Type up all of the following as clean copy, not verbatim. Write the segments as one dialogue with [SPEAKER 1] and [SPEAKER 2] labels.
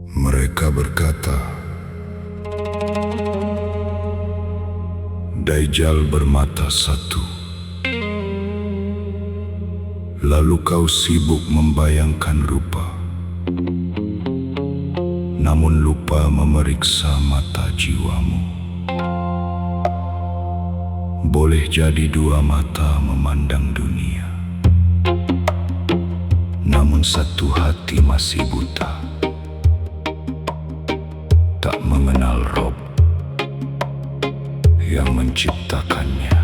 [SPEAKER 1] Mereka berkata, Dajjal bermata satu. Lalu kau sibuk membayangkan rupa, namun lupa memeriksa mata jiwamu. Boleh jadi dua mata memandang dunia, namun satu hati masih buta, tak mengenal Rob yang menciptakannya.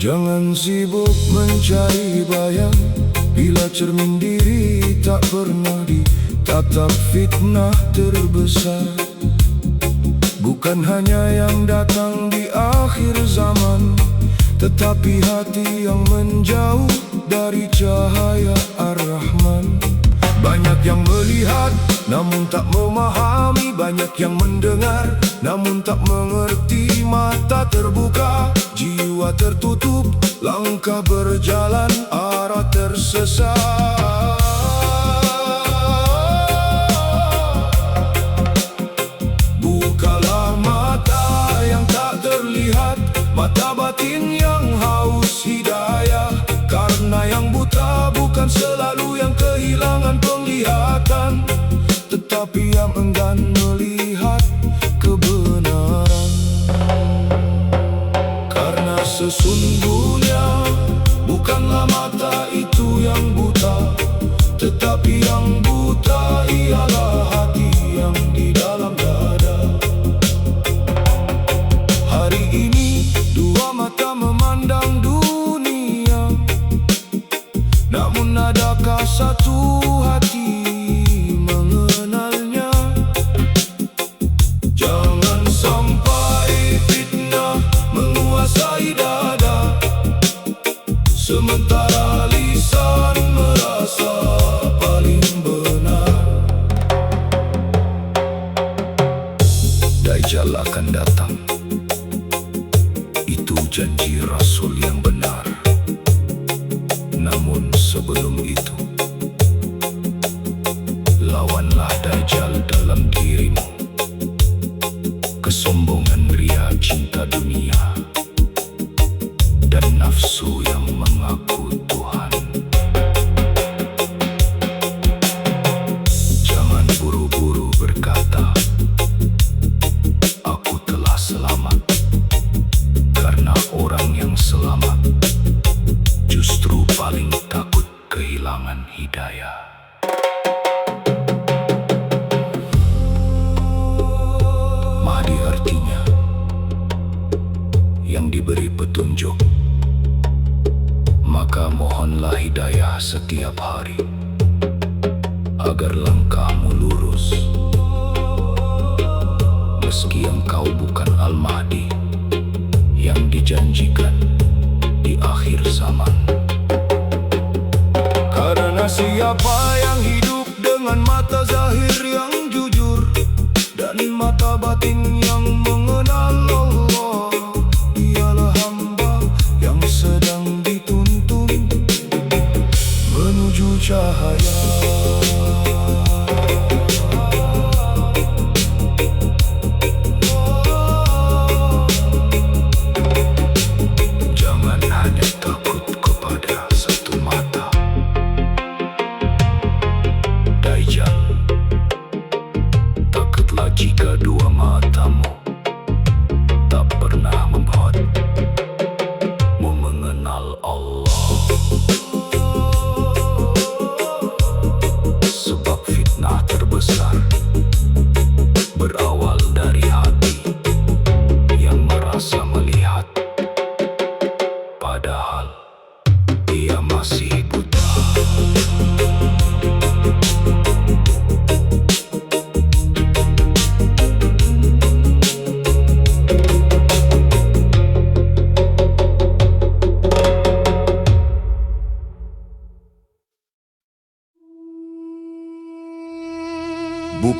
[SPEAKER 1] Jangan sibuk mencari bayang, bila cermin diri tak pernah ditatap. Fitnah terbesar bukan hanya yang datang di akhir zaman, tetapi hati yang menjauh dari cahaya Ar-Rahman. Banyak yang melihat namun tak memahami, banyak yang mendengar namun tak mengerti. Mata terbuka, jiwa tertutup, langkah berjalan arah tersesat. Bukalah mata yang tak terlihat, mata batin yang haus hidayah. Karena yang buta bukan selalu yang kehilangan penglihatan, tetapi yang enggan melihat kebenaran. Karena sesungguhnya bukanlah mata itu yang buta, tetapi yang buta ialah hati yang di dalam dada. Hari ini dua mata memandang dunia, namun adakah satu hati mengenalnya? Jangan sampai fitnah menguasai dada, sementara lisan merasa paling benar. Dajjal akan datang, itu janji Rasul yang benar. Namun sebelum itu, lawanlah Dajjal dalam dirimu. Kesombongan, ria, cinta dunia, dan nafsu yang mengaku Tuhan. Jangan buru-buru berkata, aku telah selamat, karena orang yang selamat justru paling takut kehilangan hidayah. Mahdi artinya yang diberi petunjuk. Maka mohonlah hidayah setiap hari, agar langkahmu lurus. Meski engkau bukan Al-Mahdi yang dijanjikan di akhir zaman. Karena siapa yang hidup dengan mata zahir yang jujur dan mata batin yang mengenal Allah, ialah hamba yang sedang dituntun menuju cahaya. Jangan hanya takut kepada satu mata, Dajjal. Takutlah jika dua matamu tak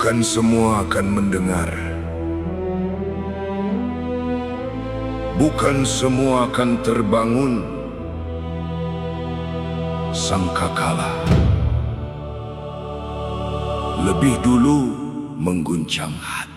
[SPEAKER 1] Bukan semua akan mendengar. Bukan semua akan terbangun. Sangkakala lebih dulu mengguncang hati.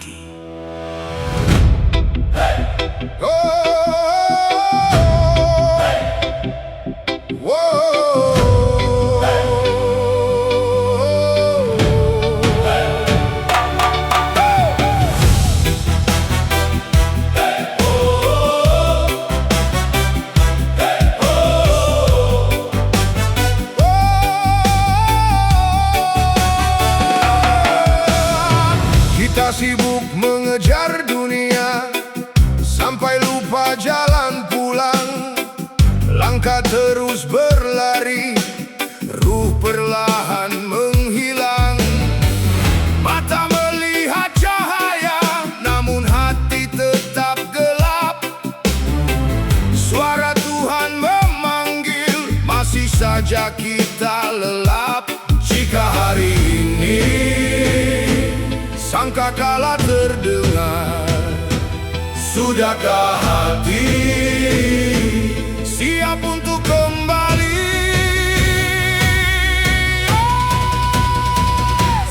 [SPEAKER 2] Kita sibuk mengejar dunia sampai lupa jalan pulang. Langkah terus berlari, ruh perlahan menghilang. Mata melihat cahaya, namun hati tetap gelap. Suara Tuhan memanggil, masih saja kita lelap. Jika hari ini sangkakala terdengar, sudahkah hati siap untuk kembali?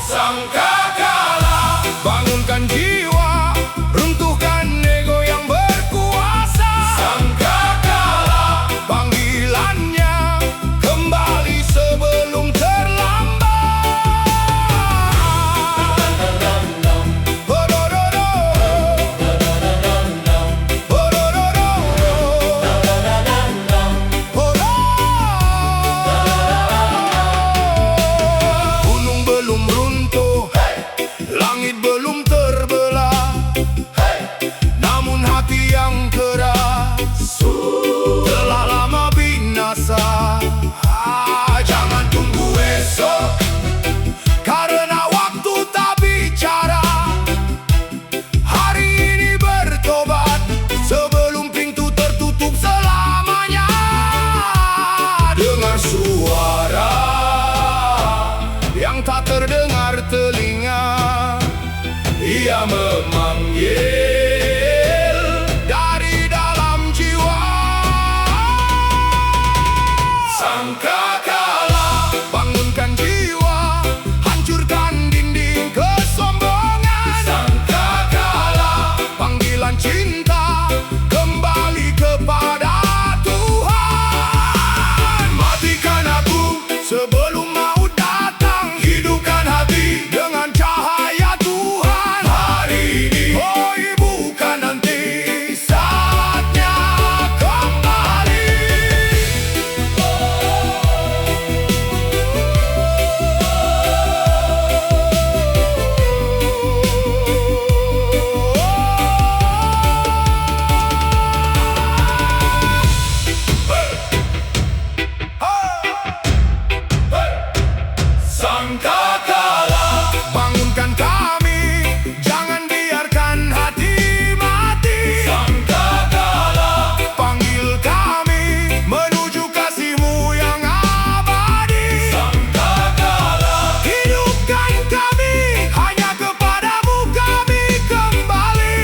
[SPEAKER 2] Sangkakala, bangunkan jiwa, runtuhkan ego yang berkuasa. Sangkakala, panggilannya kembali sebelum terlambat. Langit belum terbelah, namun hati yang keras telah lama binasa. Jangan tunggu esok, karena waktu tak bicara. Hari ini bertobat sebelum pintu tertutup selamanya. Dengar suara yang tak terdengar telinga, ia memanggil dari dalam jiwa. Sangkakala, bangunkan jiwa, hancurkan dinding kesombongan. Sangkakala, panggilan cinta kembali kepada Tuhan. Matikan aku sebelum maut datang, hidupkan hati dengan cahaya Tuhan. Hari ini, oh bukan nanti, saatnya kembali. Sangkakala, bangunkan kami, jangan biarkan hati mati. Sangkakala, panggil kami menuju kasih-Mu yang abadi. Sangkakala, hidupkan kami, hanya kepadamu kami kembali.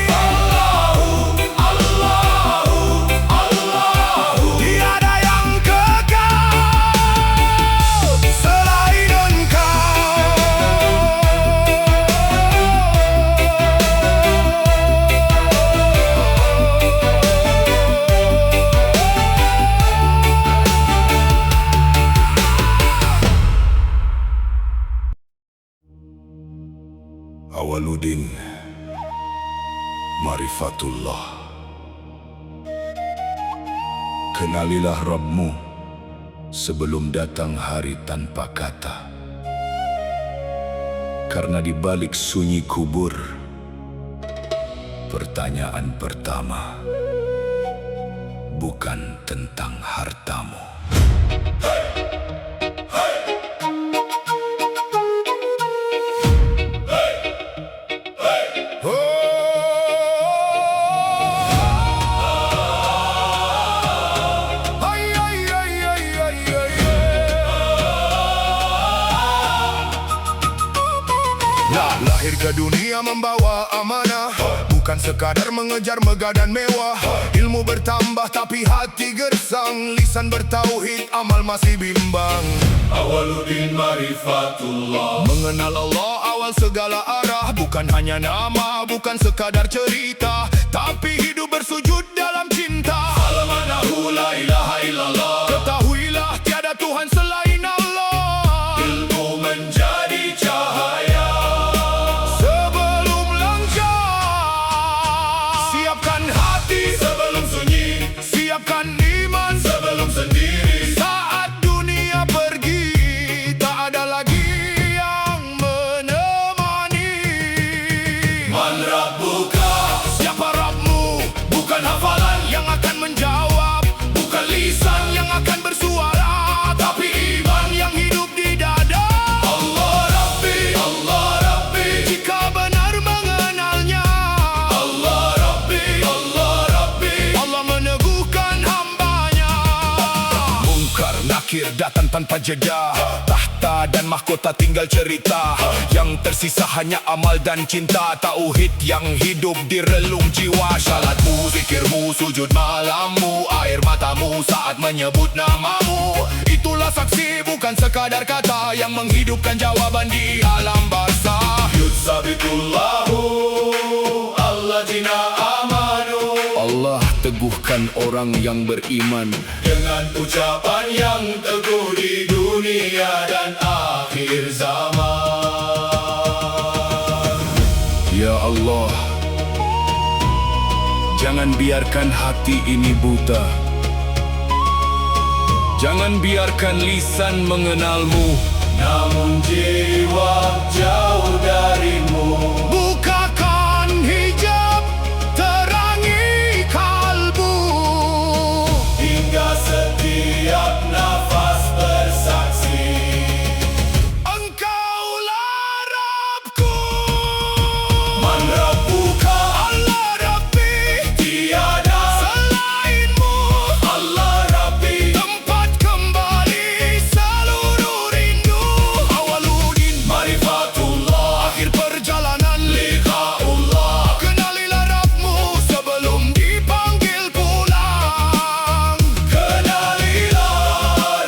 [SPEAKER 2] Allahu, Allahu, Allahu, tiada yang kekal selain Engkau.
[SPEAKER 1] Awaluddin Marifatullah. Kenalilah Rabbmu sebelum datang hari tanpa kata. Karena di balik sunyi kubur, pertanyaan pertama bukan tentang hartamu.
[SPEAKER 2] La Lahir ke dunia membawa amanah, bukan sekadar mengejar megah dan mewah. Ilmu bertambah tapi hati gersang, lisan bertauhid, amal masih bimbang.
[SPEAKER 3] Awaluddin Marifatullah,
[SPEAKER 2] Mengenal Allah awal segala arah, bukan hanya nama, bukan sekadar cerita, tapi hidup bersujud dalam cinta.
[SPEAKER 3] Alamanahu la ilaha illallah,
[SPEAKER 2] Ketahuilah tiada Tuhan selain Allah.
[SPEAKER 3] ilmu menjadi cahaya.
[SPEAKER 2] Sebelum langkah, siapkan hati.
[SPEAKER 3] Sebelum sunyi,
[SPEAKER 2] Siapkan iman.
[SPEAKER 3] sebelum sendiri.
[SPEAKER 2] Saat dunia pergi, tak ada lagi yang menemani.
[SPEAKER 3] Man Rabbuka,
[SPEAKER 2] Siapa Rabbmu?
[SPEAKER 3] bukan hafalan,
[SPEAKER 2] Yang akan menjawab,
[SPEAKER 3] bukan lisan,
[SPEAKER 2] yang akan bersuara, tapi iman yang hidup di dada.
[SPEAKER 3] Allah Rabbi, Allah Rabbi,
[SPEAKER 2] Jika benar mengenalnya,
[SPEAKER 3] Allah Rabbi, Allah Rabbi.
[SPEAKER 2] Allah meneguhkan hambanya. Mungkar nakir datang tanpa jeda, tahta dan mahkota tinggal cerita. Yang tersisa hanya amal dan cinta, tauhid yang hidup di relung jiwa. Salatmu, zikirmu, sujud malammu, air matamu saat menyebut namamu. Itulah saksi, bukan sekadar kata, yang menghidupkan jawaban di alam barzah.
[SPEAKER 3] Yutsabitullahu alladzina amanu,
[SPEAKER 2] Allah teguhkan orang yang beriman
[SPEAKER 3] dengan ucapan yang teguh di dunia dan akhir zaman.
[SPEAKER 2] Ya Allah, jangan biarkan hati ini buta. Jangan biarkan lisan mengenalmu,
[SPEAKER 3] Namun jiwa jauh darimu.
[SPEAKER 2] bukakan hijab, terangi kalbu.
[SPEAKER 3] Hingga setiap nafas bersaksi,
[SPEAKER 2] Engkaulah Rabbku.
[SPEAKER 3] Man Rabbuka,
[SPEAKER 2] Allah Rabbi,
[SPEAKER 3] tiada
[SPEAKER 2] selainmu.
[SPEAKER 3] Allah Rabbi.
[SPEAKER 2] Tempat kembali seluruh rindu. Awaluddin
[SPEAKER 3] Marifatullah,
[SPEAKER 2] akhir perjalanan.
[SPEAKER 3] liqa'ullah.
[SPEAKER 2] Kenalilah Rabbmu sebelum dipanggil pulang.
[SPEAKER 3] Kenalilah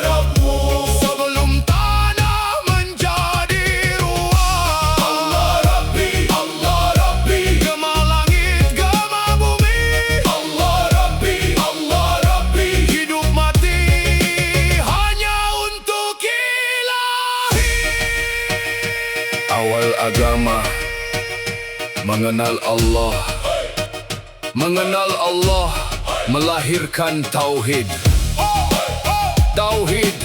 [SPEAKER 3] Rabbmu
[SPEAKER 2] Sebelum tanah menjadi ruang.
[SPEAKER 3] Allah Rabbi, Allah Rabbi,
[SPEAKER 2] Gema langit, gema bumi.
[SPEAKER 3] Allah Rabbi, Allah Rabbi.
[SPEAKER 2] Hidup mati hanya untuk Ilahi. Awal agama mengenal Allah. Mengenal Allah melahirkan tauhid. Tauhid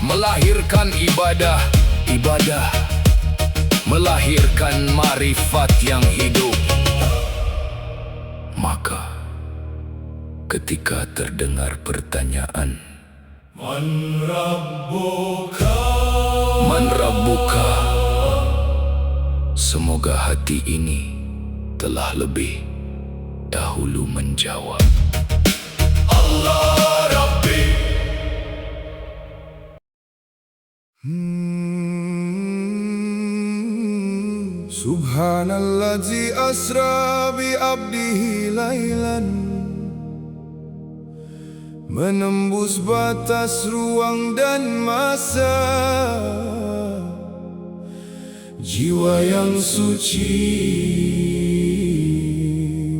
[SPEAKER 2] melahirkan ibadah. Ibadah melahirkan marifat yang hidup. Maka ketika terdengar pertanyaan,
[SPEAKER 3] Man Rabbuka,
[SPEAKER 2] Man Rabbuka, semoga hati ini telah lebih dahulu menjawab.
[SPEAKER 3] Allah Rabbi.
[SPEAKER 2] Subhanallazi asra bi abdihi lailan, menembus batas ruang dan masa. Jiwa yang suci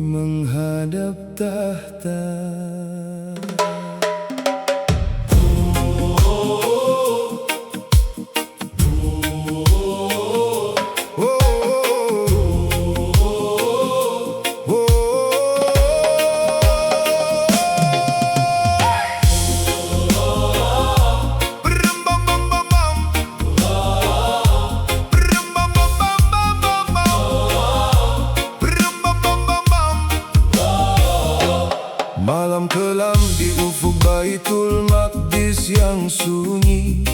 [SPEAKER 2] menghadap tahta. Malam kelam di ufuk Baitul Maqdis yang sunyi,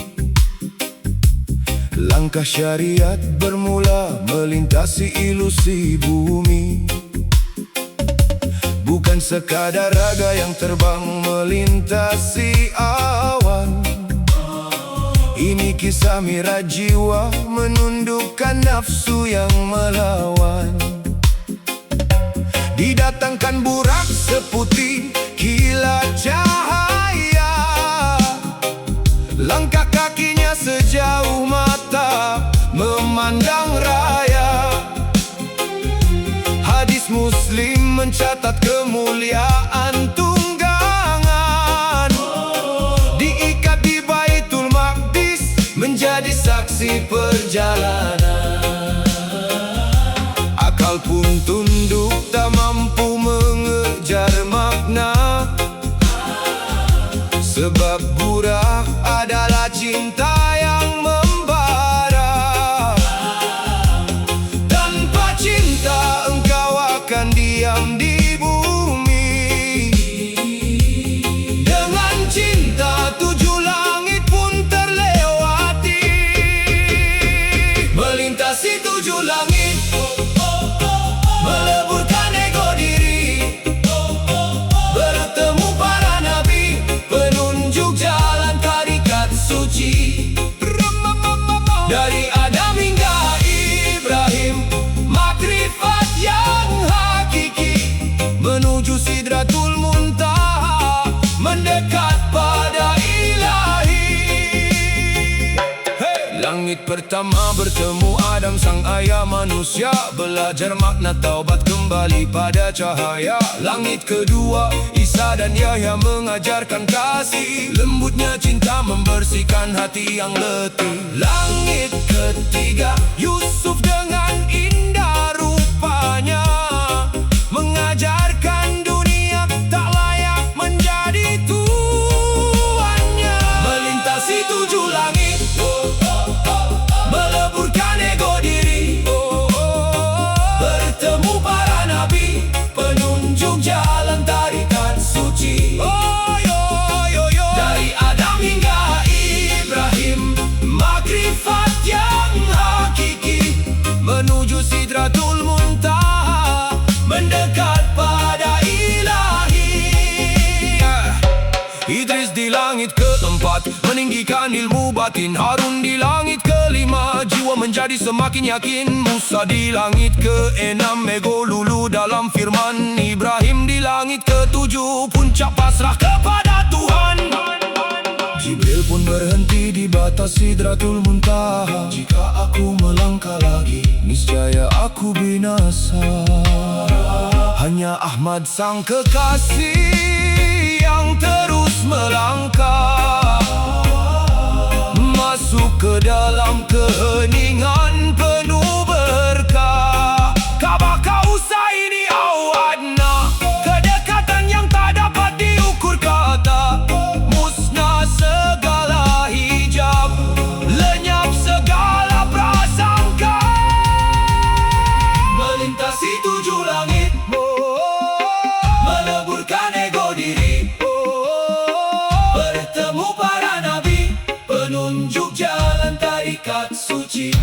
[SPEAKER 2] langkah syariat bermula melintasi ilusi bumi. Bukan sekadar raga yang terbang melintasi awan, Ini kisah miraj jiwa menundukkan nafsu yang melawan. Didatangkan burak seputih kilat cahaya, langkah kakinya sejauh mata memandang raya. Hadis Muslim mencatat kemuliaan tunggangan, diikat di Baitul Maqdis menjadi saksi perjalanan. Akal pun tunduk tak mampu mengejar makna, sebab burak adalah cinta yang membara. Tanpa cinta engkau akan diam di bumi. Dengan cinta 7 langit pun terlewati. Melintasi 7 langit, meleburkan ego diri, bertemu para nabi, penunjuk jalan tarikat suci. Dari Adam hingga Ibrahim, makrifat yang hakiki, menuju Sidratul Muntaha, mendekat pada ilahi. Langit pertama bertemu Adam sang ayah manusia, belajar makna taubat kembali pada cahaya. Langit kedua Isa dan Yahya mengajarkan kasih, lembutnya cinta membersihkan hati yang letih. Langit ketiga Yusuf dengan indah rupanya, mengajarkan dunia tak layak menjadi tuannya. Melintasi 7 langit, meleburkan ego diri, bertemu para nabi, penunjuk jalan tarikat suci. Dari Adam hingga Ibrahim, makrifat yang hakiki, menuju Sidratul Muntaha, mendekat pada ilahi. Idris di langit keempat, meninggikan ilmu batin. Harun di langit kelima, jiwa menjadi semakin yakin. Musa di langit keenam, ego lulu dalam firman. Ibrahim di langit ketujuh, puncak pasrah kepada Tuhan. Jibril pun berhenti di batas Sidratul Muntaha. Jika aku melangkah lagi, niscaya aku binasa. Hanya Ahmad sang kekasih yang terus melangkah, masuk ke dalam keheningan penuh berkah. Kaabah Kautsar ini awadna, kedekatan yang tak dapat diukur kata. Musnah segala hijab, lenyap segala prasangka. Melintasi 7 langit, meleburkan ego diri, bertemu para nabi, penunjuk jalan tarikat suci.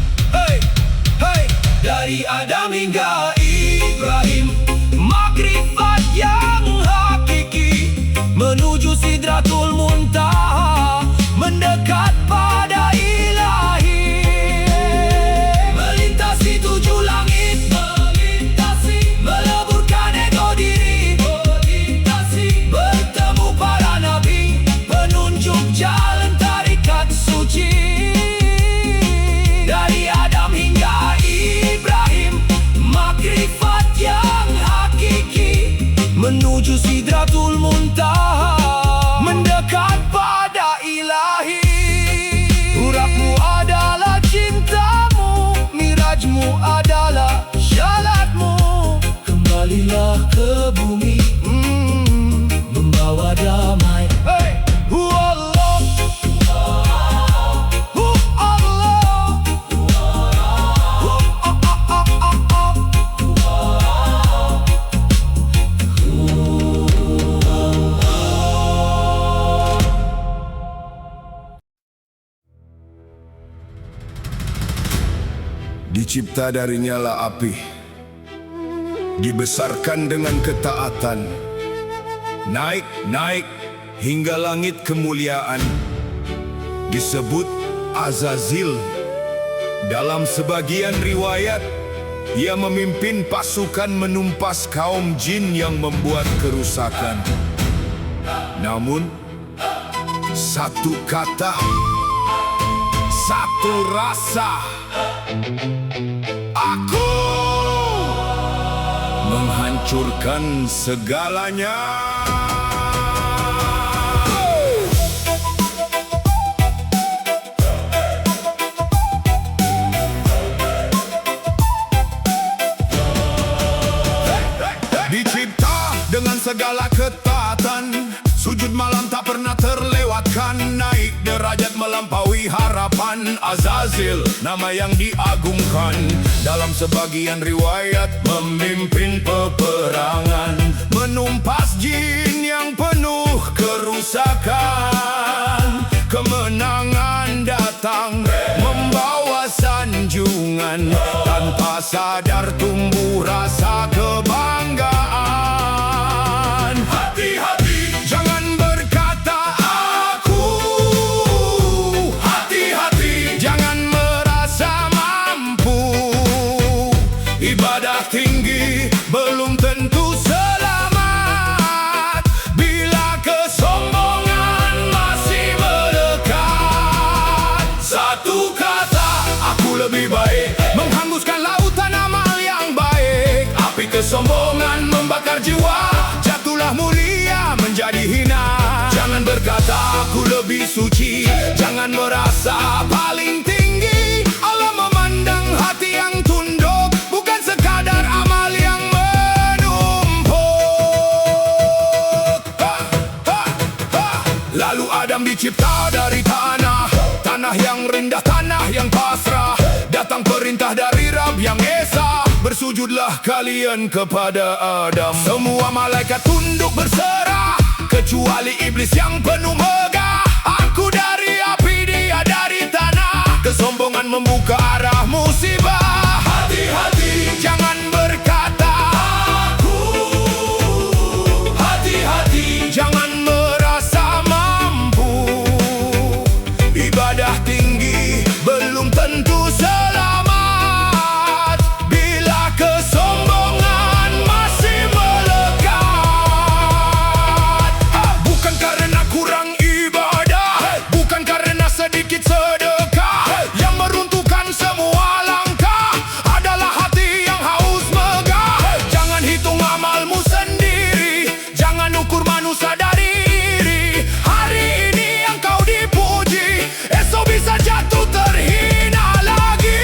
[SPEAKER 2] Dari Adam hingga Ibrahim, makrifat yang hakiki, menuju Sidratul Muntaha, mendekat pada ilahi. Melintasi 7 langit, meleburkan ego diri, bertemu para nabi, penunjuk jalan tarikat suci. Dari Adam hingga Ibrahim, makrifat yang hakiki, menuju Sidratul Muntaha, mendekat pada ilahi. Urakmu adalah cintamu, mirajmu adalah syaratmu. Kembalilah ke bumi, membawa damai. Allah, dicipta dari nyala api, dibesarkan dengan ketaatan, naik hingga langit kemuliaan, disebut Azazil. Dalam sebagian riwayat, ia memimpin pasukan menumpas kaum jin yang membuat kerusakan. Namun, satu kata, satu rasa, aku menghancurkan segalanya. Dicipta dengan segala ketatan, sujud malam tak pernah terlewatkan, naik derajat melampaui harapan. Azazil, nama yang diagungkan. Dalam sebagian riwayat, memimpin peperangan, menumpas jin yang penuh kerusakan. Kemenangan datang membawa sanjungan, tanpa sadar tumbuh rasa kebanggaan.
[SPEAKER 3] Hati-hati,
[SPEAKER 2] Jangan berkata aku,
[SPEAKER 3] hati-hati,
[SPEAKER 2] jangan merasa mampu. Ibadah tinggi belum tentu selamat, bila kesombongan masih melekat.
[SPEAKER 3] satu kata,
[SPEAKER 2] Aku lebih baik, menghanguskan lautan amal yang baik. Api kesombongan membakar jiwa, jatuhlah mulia menjadi hina. Jangan berkata aku lebih suci, jangan merasa paling tinggi. Allah memandang hati yang tunduk, bukan sekadar amal yang menumpuk. Lalu Adam dicipta dari tanah, tanah yang rendah, tanah yang pasrah. Datang perintah dari Rabb yang Esa, bersujudlah kalian kepada Adam. Semua malaikat tunduk berserah, kecuali iblis yang penuh megah. Aku dari api, dia dari tanah. Kesombongan membuka arah musibah.
[SPEAKER 3] hati-hati,
[SPEAKER 2] Jangan berkata
[SPEAKER 3] aku, hati-hati,
[SPEAKER 2] jangan merasa mampu. Ibadah tinggi belum tentu selamat, bila kesombongan masih melekat. Bukan karena kurang ibadah, bukan karena sedikit sedekah, yang meruntuhkan semua langkah adalah hati yang haus megah. Jangan hitung amalmu sendiri, jangan ukur manusia dari iri. Hari ini engkau dipuji, esok bisa jatuh terhina lagi.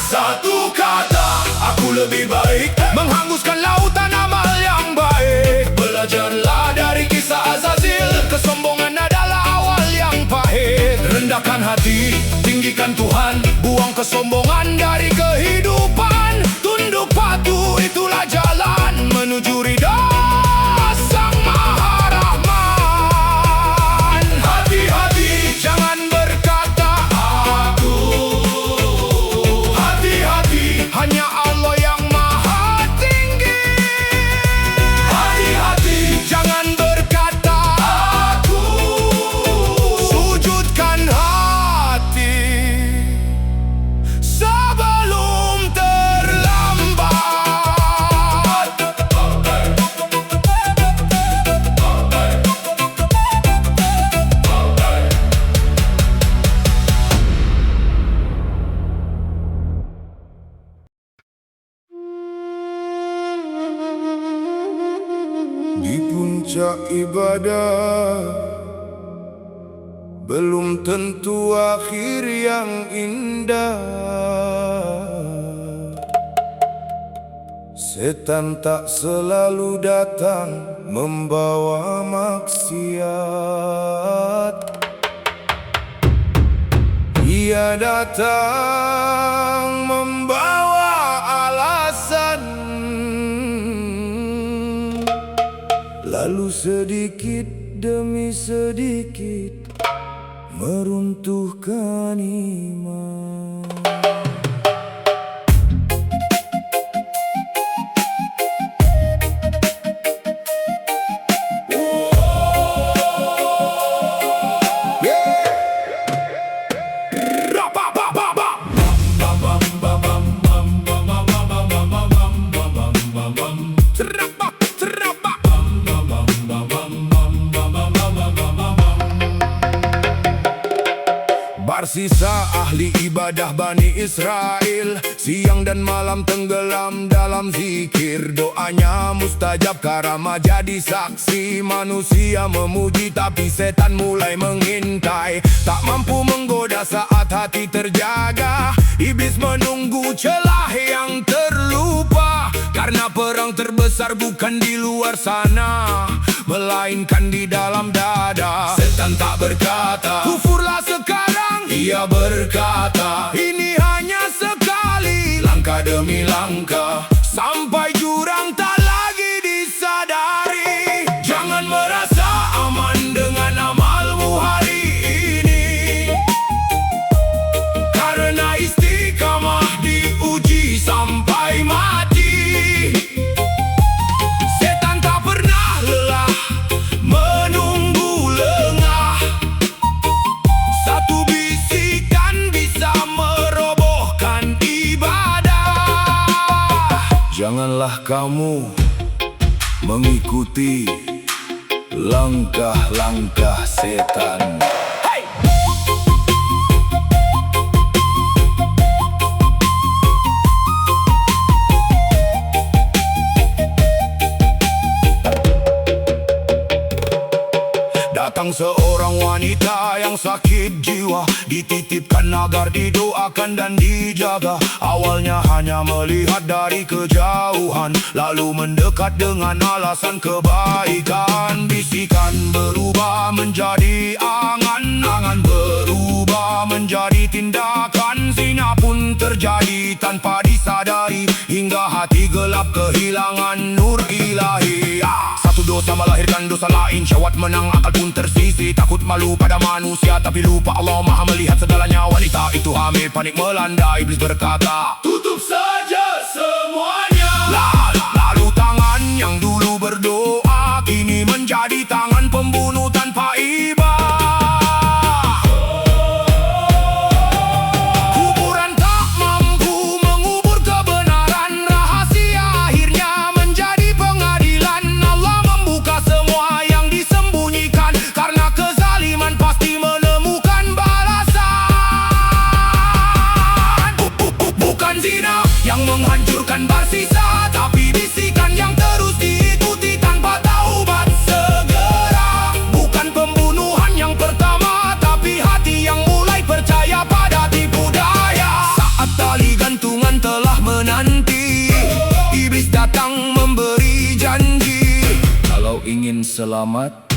[SPEAKER 3] satu kata,
[SPEAKER 2] Aku lebih baik, menghanguskan lautan amal yang baik. Belajarlah dari kisah Azazil, kesombongan adalah awal yang pahit. Rendahkan hati, tinggikan Tuhan, buang kesombongan dari kehidupan. Tunduk patuh, itulah jalan menuju ridha Sang Maha Rahman.
[SPEAKER 3] hati-hati,
[SPEAKER 2] Jangan berkata aku,
[SPEAKER 3] hati-hati,
[SPEAKER 2] hanya Allah yang maha tinggi.
[SPEAKER 3] hati-hati,
[SPEAKER 2] Jangan berkata
[SPEAKER 3] aku,
[SPEAKER 2] sujudkan hati sebelum terlambat. Di puncak ibadah belum tentu akhir yang indah. Setan tak selalu datang membawa maksiat. Ia datang membawa alasan, lalu sedikit demi sedikit meruntuhkan iman. tersisa ahli ibadah Bani Israel, siang dan malam tenggelam dalam zikir. Doanya mustajab karena jadi saksi. Manusia memuji tapi setan mulai mengintai. Tak mampu menggoda saat hati terjaga. Iblis menunggu celah yang terlupa. Karena perang terbesar bukan di luar sana, melainkan di dalam dada. Setan tak berkata, kufurlah sekarang. Ia berkata, ini hanya sekali. Langkah demi langkah, sampai jurang tak lagi disadari. Jangan merasa aman dengan amalmu hari ini, karena istiqamah diuji sampai mati. Setan tak pernah lelah menunggu lengah. Satu bisikan bisa merobohkan ibadah. Janganlah kamu mengikuti langkah-langkah setan. Datang seorang wanita yang sakit jiwa, dititipkan agar didoakan dan dijaga. Awalnya hanya melihat dari kejauhan, lalu mendekat dengan alasan kebaikan. Bisikan berubah menjadi angan, angan berubah menjadi tindakan. Zina pun terjadi tanpa disadari, hingga hati gelap kehilangan nur ilahi. Satu dosa melahirkan dosa lain, syahwat menang, akal pun tersisi. Takut malu pada manusia, tapi lupa Allah maha melihat segalanya. Wanita itu hamil, panik melanda. Iblis berkata, tutup saja semuanya. Lalu tangan yang dulu berdoa kini menjadi tangan pembunuh tanpa iba. Kuburan tak mampu mengubur kebenaran. Rahasia akhirnya menjadi pengadilan. Allah membuka semua yang disembunyikan, karena kezaliman pasti menemukan balasan. Bukan zina yang menghancurkan bersisa, tapi bisikan yang terus diikuti tanpa taubat segera. Bukan pembunuhan yang pertama, tapi hati yang mulai percaya pada tipu daya. Saat tali gantungan telah menanti, iblis datang memberi janji. Kalau ingin selamat,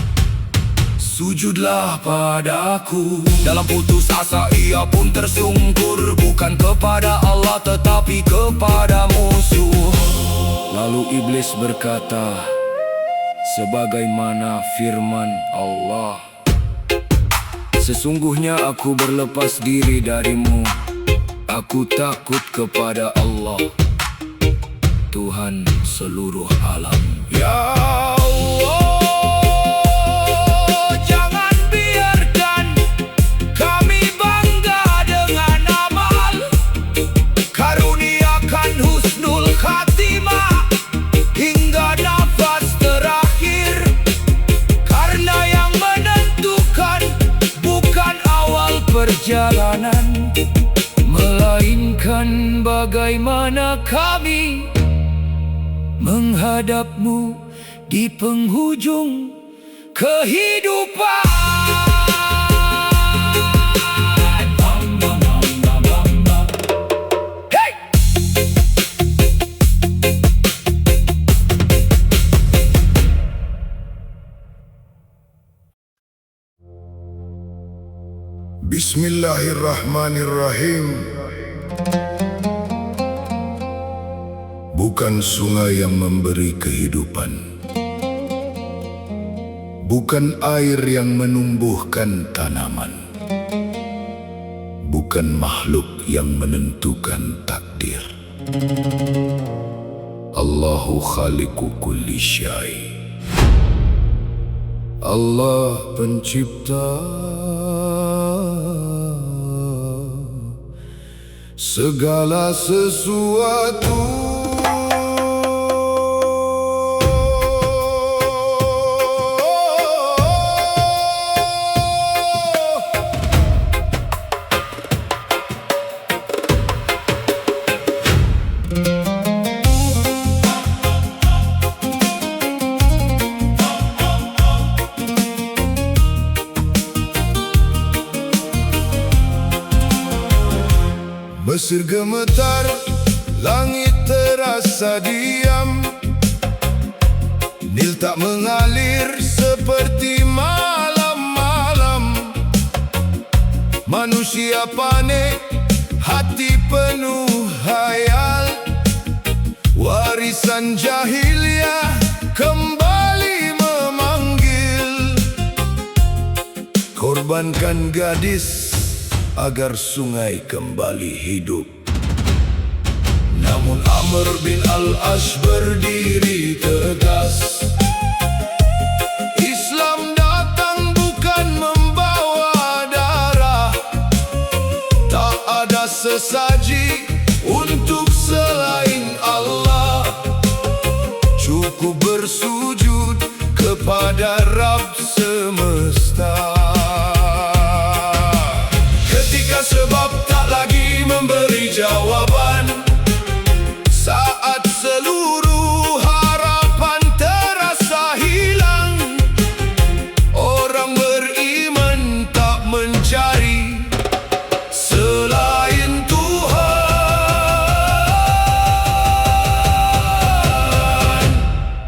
[SPEAKER 2] sujudlah padaku. Dalam putus asa ia pun tersungkur, bukan kepada Allah tetapi kepada musuh. Lalu iblis berkata, sebagaimana firman Allah, sesungguhnya aku berlepas diri darimu. Aku takut kepada Allah, Tuhan seluruh alam. Ya Allah, jangan biarkan kami bangga dengan amal. Karuniakan husnul khatimah hingga nafas terakhir, karena yang menentukan bukan awal perjalanan, melainkan bagaimana kami menghadapmu di penghujung kehidupan. Hey!
[SPEAKER 1] Bismillahirrahmanirrahim. Bukan sungai yang memberi kehidupan, bukan air yang menumbuhkan tanaman, bukan makhluk yang menentukan takdir. Allahu khaliqu kulli syai. Allah pencipta segala sesuatu.
[SPEAKER 2] Mesir gemetar, langit terasa diam. Nil tak mengalir seperti malam-malam. Manusia panik, hati penuh hayal. Warisan jahiliyah kembali memanggil. Korbankan gadis agar sungai kembali hidup. Namun Amr bin Al-As berdiri tegas. Islam datang bukan membawa darah. Tak ada sesaji untuk selain Allah. Cukup bersujud kepada Rabb semesta. Ketika sebab tak lagi memberi jawaban, saat seluruh harapan terasa hilang, orang beriman tak mencari selain Tuhan.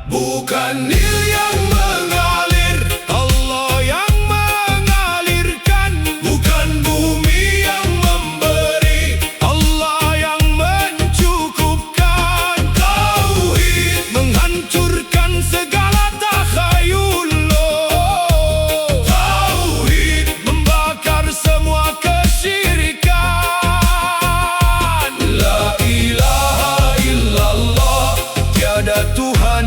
[SPEAKER 2] Bukan Nil yang mengalir, Allah yang mengalirkan. Bukan bumi yang memberi, Allah yang mencukupkan. Tauhid menghancurkan segala takhayul. Tauhid membakar semua kesyirikan. La ilaha illallah, tiada Tuhan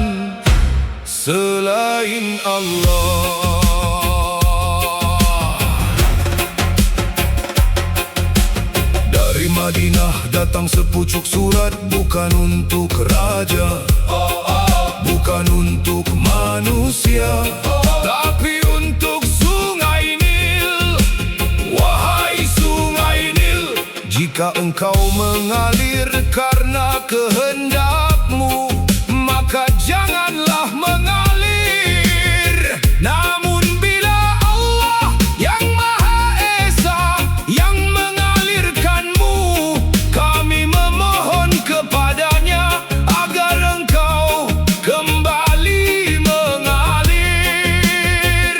[SPEAKER 2] selain Allah. Dari Madinah datang sepucuk surat, bukan untuk raja, bukan untuk manusia, tapi untuk sungai Nil. Wahai sungai Nil, jika engkau mengalir karena kehendakmu, maka janganlah mengalir. Namun bila Allah yang Maha Esa yang mengalirkanmu, kami memohon kepadanya agar engkau kembali mengalir.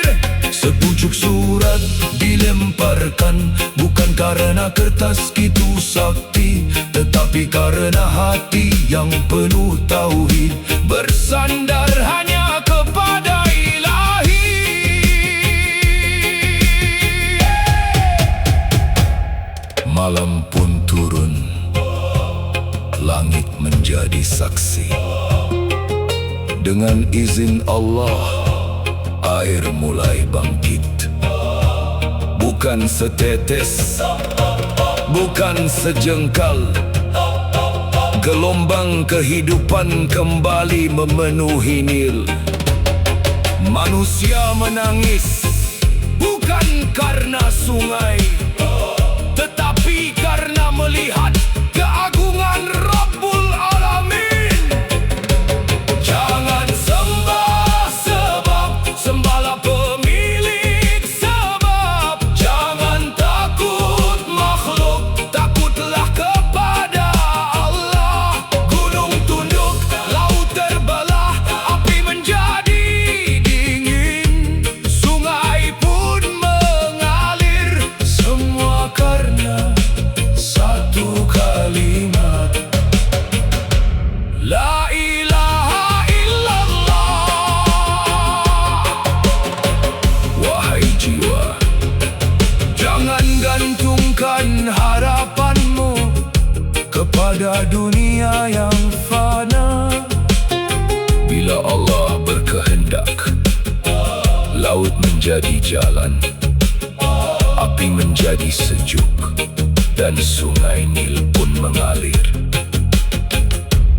[SPEAKER 2] Sepucuk surat dilemparkan, bukan karena kertas itu sakti, tetapi karena hati yang penuh tauhid, bersandar hanya kepada Ilahi. Malam pun turun, langit menjadi saksi. Dengan izin Allah, air mulai bangkit. Bukan setetes, bukan sejengkal, gelombang kehidupan kembali memenuhi Nil. Manusia menangis, bukan karena sungai, tetapi karena melihat keagungan Rabbul Alamin. Jangan sembah sebab, sembahlah pemilik sebab. Jangan takut makhluk, takutlah kepada Allah. Gunung tunduk, laut terbelah, api menjadi dingin, sungai pun mengalir, semua karena satu kalimat. La ilaha illallah. Wahai jiwa, jangan gantungkan harapanmu kepada dunia yang fana. Bila Allah berkehendak, laut menjadi jalan, api menjadi sejuk, dan sungai Nil pun mengalir.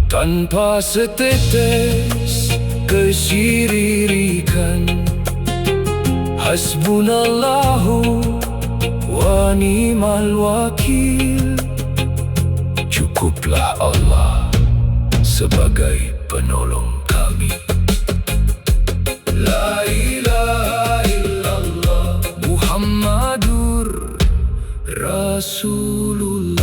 [SPEAKER 2] Tanpa setetes kesyirikan, hasbunallahu wa ni'mal wakil. Cukuplah Allah sebagai penolong kami. La ilaha illallah Muhammadur Rasulullah.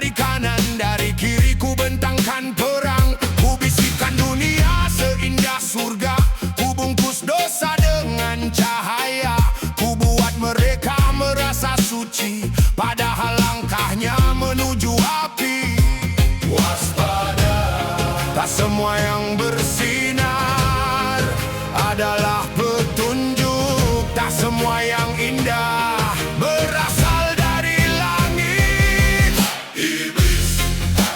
[SPEAKER 2] dari kanan, dari kiri ku bentangkan perang. Ku bisikkan dunia seindah surga, ku bungkus dosa dengan cahaya. Ku buat mereka merasa suci, padahal langkahnya menuju api. Waspada, tak semua yang bersinar adalah petunjuk. Tak semua yang indah berasal dari langit. Iblis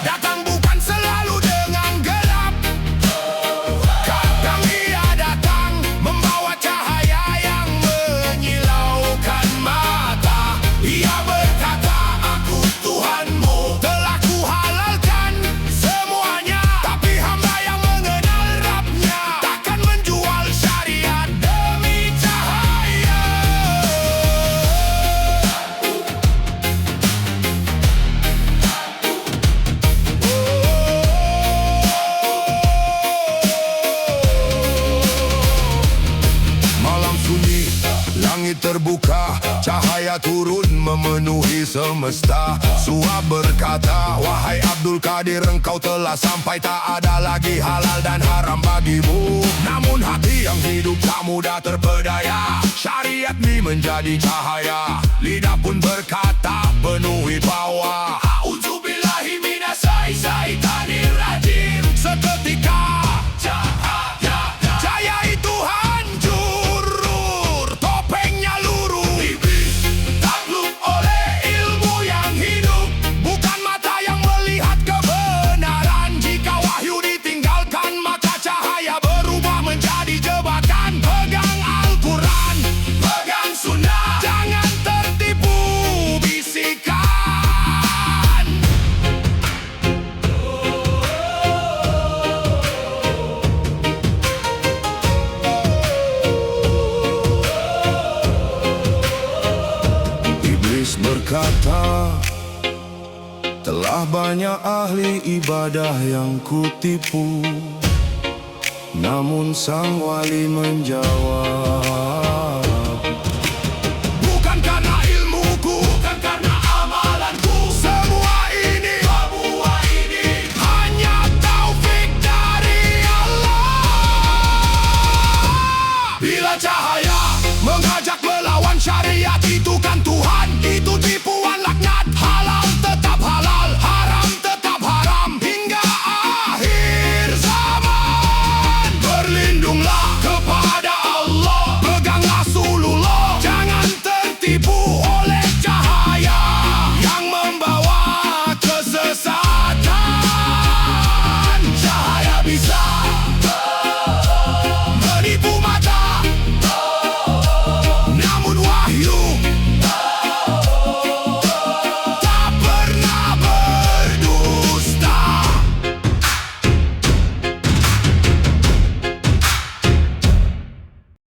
[SPEAKER 2] datang bukan selalu dengan gelap. Kadang ia datang membawa cahaya yang menyilaukan mata. Ia berkata, aku Tuhanmu, telah kuhalalkan semuanya. Tapi hamba yang mengenal Rabb-Nya takkan menjual syariat demi cahaya. Malam sunyi, langit terbuka, cahaya turun memenuhi semesta. Suara berkata, wahai Abdul Qadir, engkau telah sampai, tak ada lagi halal dan haram bagimu. Namun hati yang hidup tak mudah terpedaya, syariat ini menjadi cahaya. Lidah pun berkata, penuhi bawah. A'udzubillahi minasyaitonir rajim. Seketika cahaya itu hancur, topengnya luruh. Iblis takluk oleh ilmu yang hidup, bukan mata yang melihat kebenaran. Jika wahyu ditinggalkan, maka cahaya berubah menjadi jebakan. Pegang Al-Quran, pegang sunnah, jangan tertipu bisikan. Iblis berkata, telah banyak ahli ibadah yang kutipu. Namun sang wali menjawab,